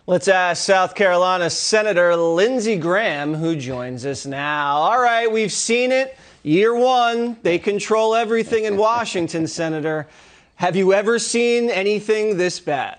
Let's ask South Carolina Senator Lindsey Graham, who joins us now. All right, we've seen it. Year one, they control everything in Washington, Senator. Have you ever seen anything this bad?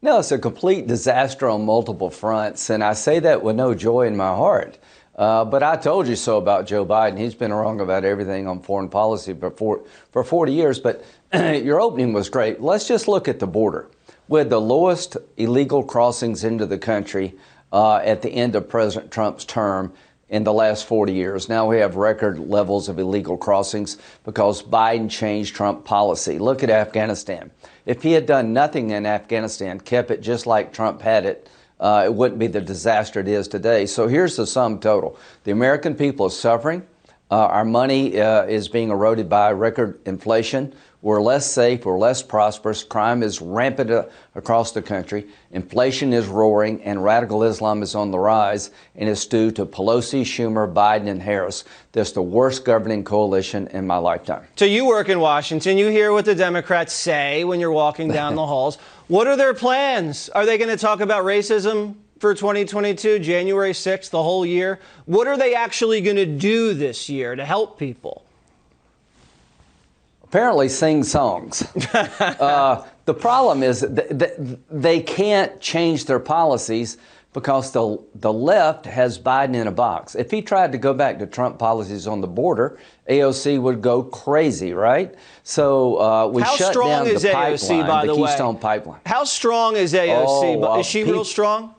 No, it's a complete disaster on multiple fronts, and I say that with no joy in my heart. But I told you so about Joe Biden. He's been wrong about everything on foreign policy for 40 years, but your opening was great. Let's just look at the border. We had the lowest illegal crossings into the country at the end of President Trump's term in the last 40 years. Now we have record levels of illegal crossings because Biden changed Trump policy. Look at Afghanistan. If he had done nothing in Afghanistan, kept it just like Trump had it, it wouldn't be the disaster it is today. So here's the sum total. The American people are suffering. Our money is being eroded by record inflation. We're less safe. We're less prosperous. Crime is rampant across the country. Inflation is roaring, and radical Islam is on the rise, and it's due to Pelosi, Schumer, Biden, and Harris. That's the worst governing coalition in my lifetime. So you work in Washington. You hear what the Democrats say when you're walking down the halls. What are their plans? Are they going to talk about racism for 2022, January 6th, the whole year? What are they actually going to do this year to help people? Apparently sing songs. The problem is they can't change their policies because the left has Biden in a box. If he tried to go back to Trump policies on the border, AOC would go crazy, right? So we shut down the pipeline, the Keystone Pipeline. How strong is AOC? Is she real strong?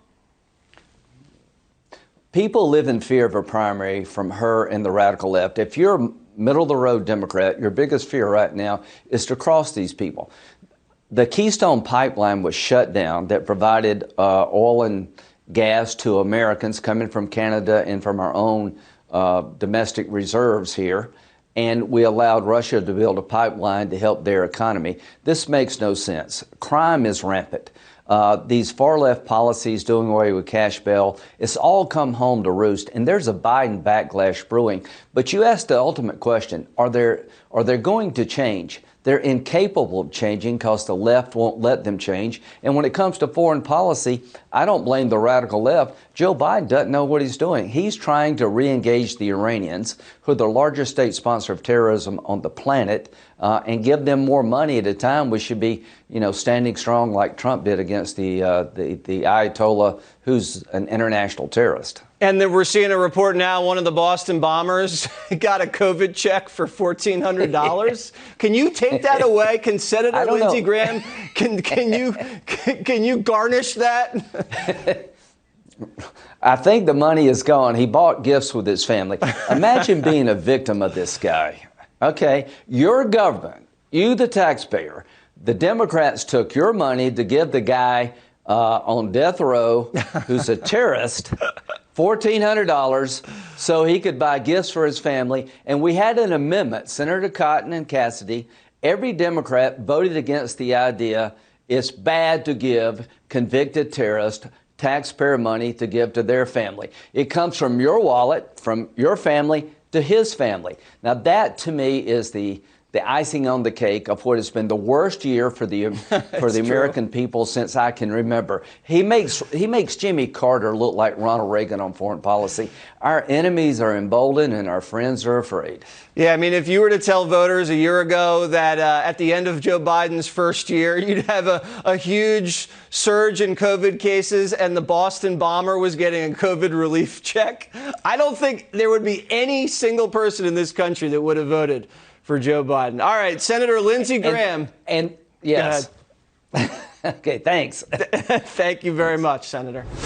People live in fear of a primary from her and the radical left. If you're middle-of-the-road Democrat, your biggest fear right now is to cross these people. The Keystone Pipeline was shut down that provided oil and gas to Americans coming from Canada and from our own domestic reserves here. And we allowed Russia to build a pipeline to help their economy. This makes no sense. Crime is rampant. These far-left policies doing away with cash bail, it's all come home to roost, and there's a Biden backlash brewing. But you asked the ultimate question, are they going to change? They're incapable of changing because the left won't let them change. And when it comes to foreign policy, I don't blame the radical left. Joe Biden doesn't know what he's doing. He's trying to re-engage the Iranians, who are the largest state sponsor of terrorism on the planet, and give them more money at a time we should be, standing strong like Trump did against the Ayatollah, who's an international terrorist. And then we're seeing a report now, one of the Boston bombers got a COVID check for $1,400. Can you take that away? Can Senator Lindsey Graham, can you garnish that? I think the money is gone. He bought gifts with his family. Imagine being a victim of this guy. Okay, your government, you the taxpayer, the Democrats took your money to give the guy on death row who's a terrorist $1,400 so he could buy gifts for his family. And we had an amendment, Senator Cotton and Cassidy. Every Democrat voted against the idea it's bad to give convicted terrorists taxpayer money to give to their family. It comes from your wallet, from your family to his family. Now that to me is the icing on the cake of what has been the worst year for the American people since I can remember. He makes Jimmy Carter look like Ronald Reagan on foreign policy. Our enemies are emboldened and our friends are afraid. Yeah, I mean, if you were to tell voters a year ago that at the end of Joe Biden's first year, you'd have a huge surge in COVID cases and the Boston bomber was getting a COVID relief check, I don't think there would be any single person in this country that would have voted for Joe Biden. All right, Senator Lindsey Graham. And yes. Okay, thanks. Thank you very much, Senator.